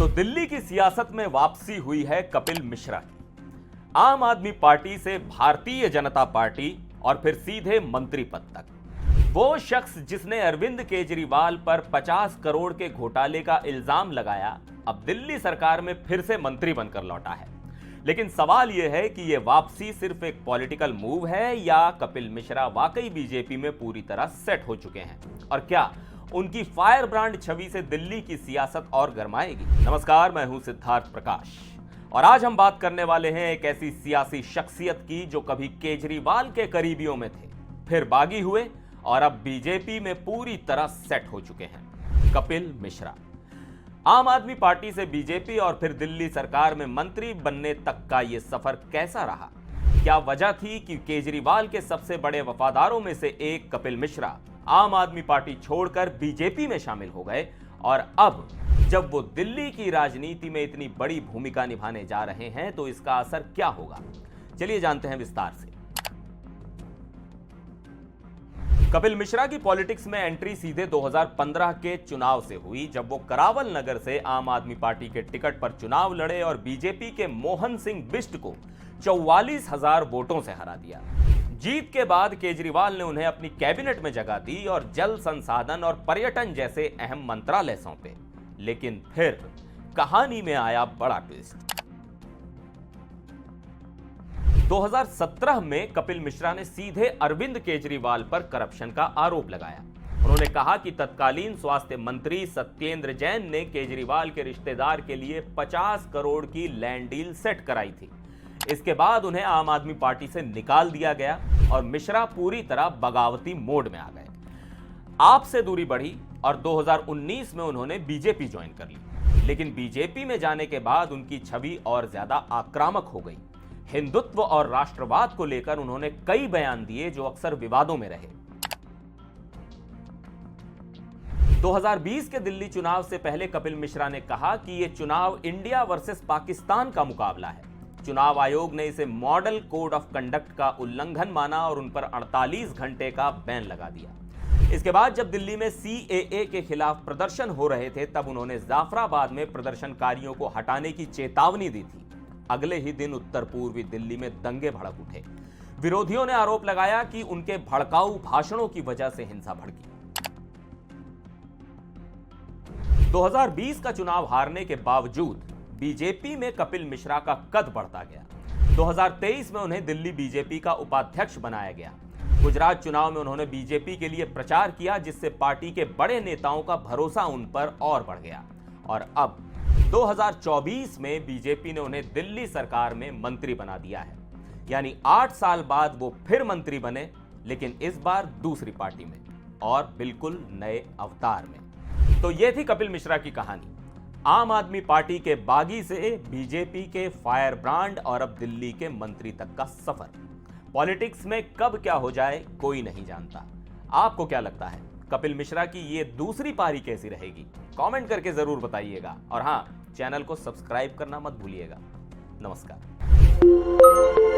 तो दिल्ली की सियासत में वापसी हुई है कपिल मिश्रा की। आम आदमी पार्टी से भारतीय जनता पार्टी और फिर सीधे मंत्री पद तक। वो शख्स जिसने अरविंद केजरीवाल पर 50 करोड़ के घोटाले का इल्जाम लगाया, अब दिल्ली सरकार में फिर से मंत्री बनकर लौटा है। लेकिन सवाल यह है कि यह वापसी सिर्फ एक पॉलिटिकल मूव है या कपिल मिश्रा वाकई बीजेपी में पूरी तरह सेट हो चुके हैं, और क्या उनकी फायर ब्रांड छवि से दिल्ली की सियासत और गरमाएगी। नमस्कार, मैं हूं सिद्धार्थ प्रकाश और आज हम बात करने वाले हैं एक ऐसी सियासी शख्सियत की जो कभी केजरीवाल के करीबियों में थे, फिर बागी हुए और अब बीजेपी में पूरी तरह सेट हो चुके हैं। कपिल मिश्रा आम आदमी पार्टी से बीजेपी और फिर दिल्ली सरकार में मंत्री बनने तक का यह सफर कैसा रहा? क्या वजह थी कि केजरीवाल के सबसे बड़े वफादारों में से एक कपिल मिश्रा आम आदमी पार्टी छोड़कर बीजेपी में शामिल हो गए, और अब जब वो दिल्ली की राजनीति में इतनी बड़ी भूमिका निभाने जा रहे हैं तो इसका असर क्या होगा? चलिए जानते हैं विस्तार से। कपिल मिश्रा की पॉलिटिक्स में एंट्री सीधे 2015 के चुनाव से हुई, जब वो करावल नगर से आम आदमी पार्टी के टिकट पर चुनाव लड़े और बीजेपी के मोहन सिंह बिष्ट को 44,000 वोटों से हरा दिया। जीत के बाद केजरीवाल ने उन्हें अपनी कैबिनेट में जगह दी और जल संसाधन और पर्यटन जैसे अहम मंत्रालय सौंपे। लेकिन फिर कहानी में आया बड़ा ट्विस्ट। 2017 में कपिल मिश्रा ने सीधे अरविंद केजरीवाल पर करप्शन का आरोप लगाया। उन्होंने कहा कि तत्कालीन स्वास्थ्य मंत्री सत्येंद्र जैन ने केजरीवाल के रिश्तेदार के लिए 50 करोड़ की लैंड डील सेट कराई थी। इसके बाद उन्हें आम आदमी पार्टी से निकाल दिया गया और मिश्रा पूरी तरह बगावती मोड में आ गए। आपसे दूरी बढ़ी और 2019 में उन्होंने बीजेपी ज्वाइन कर ली। लेकिन बीजेपी में जाने के बाद उनकी छवि और ज्यादा आक्रामक हो गई। हिंदुत्व और राष्ट्रवाद को लेकर उन्होंने कई बयान दिए जो अक्सर विवादों में रहे। 2020 के दिल्ली चुनाव से पहले कपिल मिश्रा ने कहा कि यह चुनाव इंडिया वर्सेस पाकिस्तान का मुकाबला है। चुनाव आयोग ने इसे मॉडल कोड ऑफ कंडक्ट का उल्लंघन माना और उन पर 48 घंटे का बैन लगा दिया। इसके बाद जब दिल्ली में CAA के खिलाफ प्रदर्शन हो रहे थे, तब उन्होंने जाफराबाद में प्रदर्शनकारियों को हटाने की चेतावनी दी थी। अगले ही दिन उत्तर पूर्वी दिल्ली में दंगे भड़क उठे। विरोधियों ने आरोप लगाया कि उनके भड़काऊ भाषणों की वजह से हिंसा भड़की। 2020 का चुनाव हारने के बावजूद बीजेपी में कपिल मिश्रा का कद बढ़ता गया। 2023 में उन्हें दिल्ली बीजेपी का उपाध्यक्ष बनाया गया। गुजरात चुनाव में उन्होंने बीजेपी के लिए प्रचार किया, जिससे पार्टी के बड़े नेताओं का भरोसा उन पर और बढ़ गया। और अब 2024 में बीजेपी ने उन्हें दिल्ली सरकार में मंत्री बना दिया है। यानी 8 साल बाद वो फिर मंत्री बने, लेकिन इस बार दूसरी पार्टी में और बिल्कुल नए अवतार में। तो यह थी कपिल मिश्रा की कहानी। आम आदमी पार्टी के बागी से बीजेपी के फायर ब्रांड और अब दिल्ली के मंत्री तक का सफर। पॉलिटिक्स में कब क्या हो जाए कोई नहीं जानता। आपको क्या लगता है, कपिल मिश्रा की ये दूसरी पारी कैसी रहेगी? कमेंट करके जरूर बताइएगा और हां, चैनल को सब्सक्राइब करना मत भूलिएगा। नमस्कार।